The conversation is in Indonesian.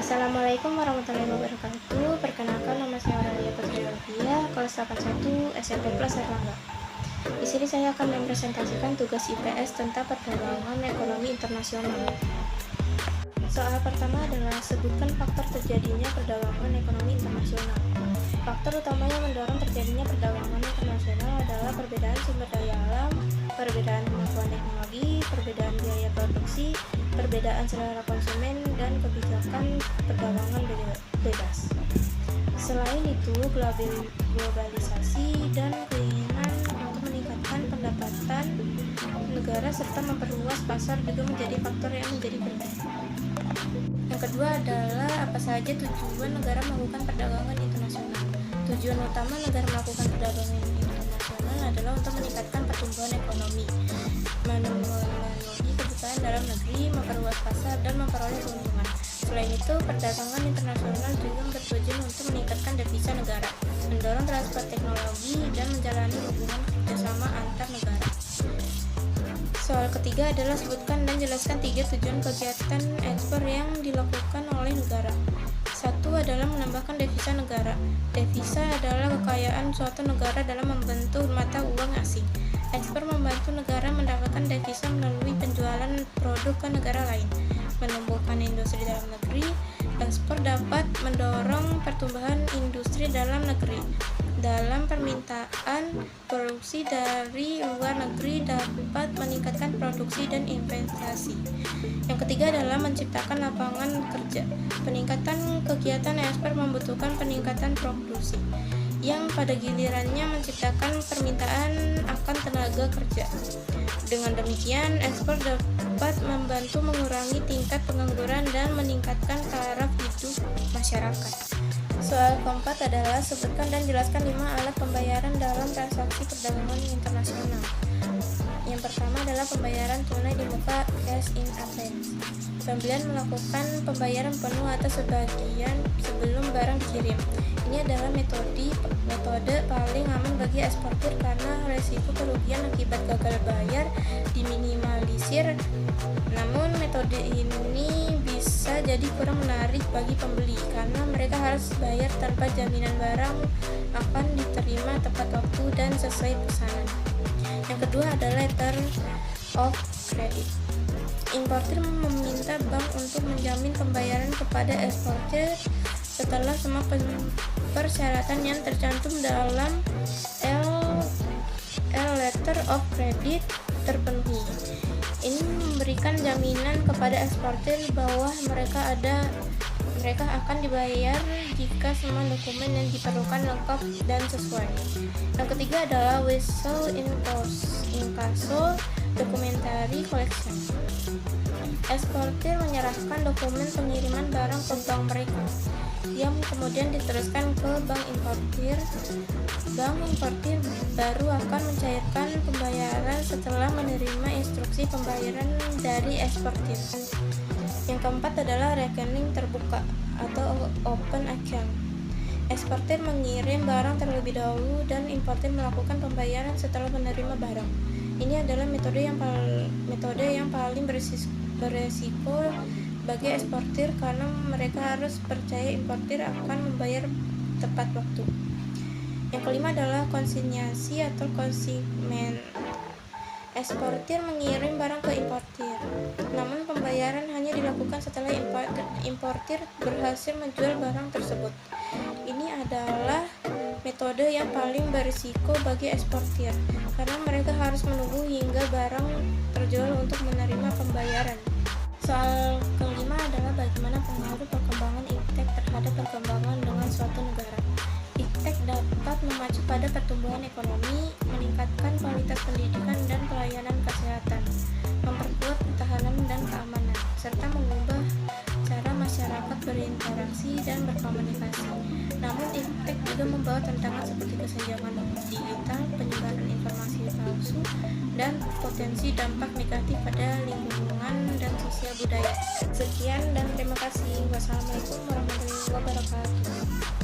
Assalamualaikum warahmatullahi wabarakatuh. Perkenalkan, nama saya Aurelia Putri Elvia, kelas 81 SMP Plus Erlangga. Di sini saya akan mempresentasikan tugas IPS tentang perdagangan ekonomi internasional. Soal pertama adalah sebutkan faktor terjadinya perdagangan ekonomi internasional. Faktor utama yang mendorong terjadinya perdagangan internasional adalah perbedaan sumber daya alam, perbedaan kemampuan teknologi, perbedaan biaya produksi, perbedaan selera konsumen, dan kebijakan perdagangan bebas. Selain itu, globalisasi dan keinginan untuk meningkatkan pendapatan negara serta memperluas pasar juga menjadi faktor yang menjadi penting. Yang kedua adalah apa saja tujuan negara melakukan perdagangan internasional. Tujuan utama negara melakukan perdagangan internasional adalah untuk meningkatkan pertumbuhan ekonomi, memenuhi kebutuhan dalam negeri, memperluas pasar, dan memperoleh keuntungan. Selain itu, perdagangan internasional juga bertujuan untuk meningkatkan devisa negara, mendorong transfer teknologi, dan menjalani hubungan kerjasama antar negara. Soal ketiga adalah sebutkan dan jelaskan 3 tujuan kegiatan ekspor yang dilakukan oleh negara. 1 adalah menambahkan devisa negara. Devisa adalah kekayaan suatu negara dalam membentuk mata uang asing. Ekspor membantu negara mendapatkan devisa melalui penjualan produk ke negara lain, menumbuhkan industri dalam negeri. Ekspor dapat mendorong pertumbuhan industri dalam negeri. Dalam permintaan, produksi dari luar negeri dapat meningkatkan produksi dan investasi. Yang ketiga adalah menciptakan lapangan kerja. Peningkatan kegiatan ekspor membutuhkan peningkatan produksi, yang pada gilirannya menciptakan permintaan akan tenaga kerja. Dengan demikian, ekspor dapat membantu mengurangi tingkat pengangguran dan meningkatkan taraf hidup masyarakat. Soal keempat adalah sebutkan dan jelaskan 5 alat pembayaran dalam transaksi perdagangan internasional. Yang pertama adalah pembayaran tunai di muka (cash in advance). Pembelian melakukan pembayaran penuh atau sebagian sebelum barang dikirim. Ini adalah metode paling aman bagi eksportir karena resiko kerugian akibat gagal bayar diminimalisir. Namun metode ini bisa jadi kurang menarik bagi pembeli karena mereka harus bayar tanpa jaminan barang akan diterima tepat waktu dan sesuai pesanan. Yang kedua adalah letter of credit. Importir meminta bank untuk menjamin pembayaran kepada eksportir setelah semua persyaratan yang tercantum dalam letter of credit terpenuhi. Ini memberikan jaminan kepada eksportir bahwa mereka akan dibayar jika semua dokumen yang diperlukan lengkap dan sesuai. Yang ketiga adalah whistle incasso documentary collection. Eksportir menyerahkan dokumen pengiriman barang ke bank mereka, yang kemudian diteruskan ke bank importir. Bank importir baru akan mencairkan pembayaran setelah menerima instruksi pembayaran dari eksportir. Yang keempat adalah rekening terbuka atau open account. Eksportir mengirim barang terlebih dahulu dan importir melakukan pembayaran setelah menerima barang. Ini adalah metode yang paling beresiko bagi eksportir karena mereka harus percaya importir akan membayar tepat waktu. Yang kelima adalah konsinyasi atau konsigmen. Eksportir mengirim barang ke importir, namun pembayaran hanya dilakukan setelah importir berhasil menjual barang tersebut. Ini adalah metode yang paling berisiko bagi eksportir karena mereka harus menunggu hingga barang terjual untuk menerima pembayaran. Soal kelima adalah bagaimana pengaruh perkembangan iptek terhadap perkembangan dengan suatu negara. Iptek dapat memacu pada pertumbuhan ekonomi, meningkatkan kualitas pendidikan dan pelayanan kesehatan, memperkuat pertahanan dan keamanan, serta mengubah cara masyarakat berinteraksi dan berkomunikasi. Namun iptek juga membawa tantangan seperti kesenjangan digital, penyebaran informasi palsu, dan potensi dampak negatif pada lingkungan dan sosial budaya. Sekian dan terima kasih. Wassalamualaikum warahmatullahi wabarakatuh.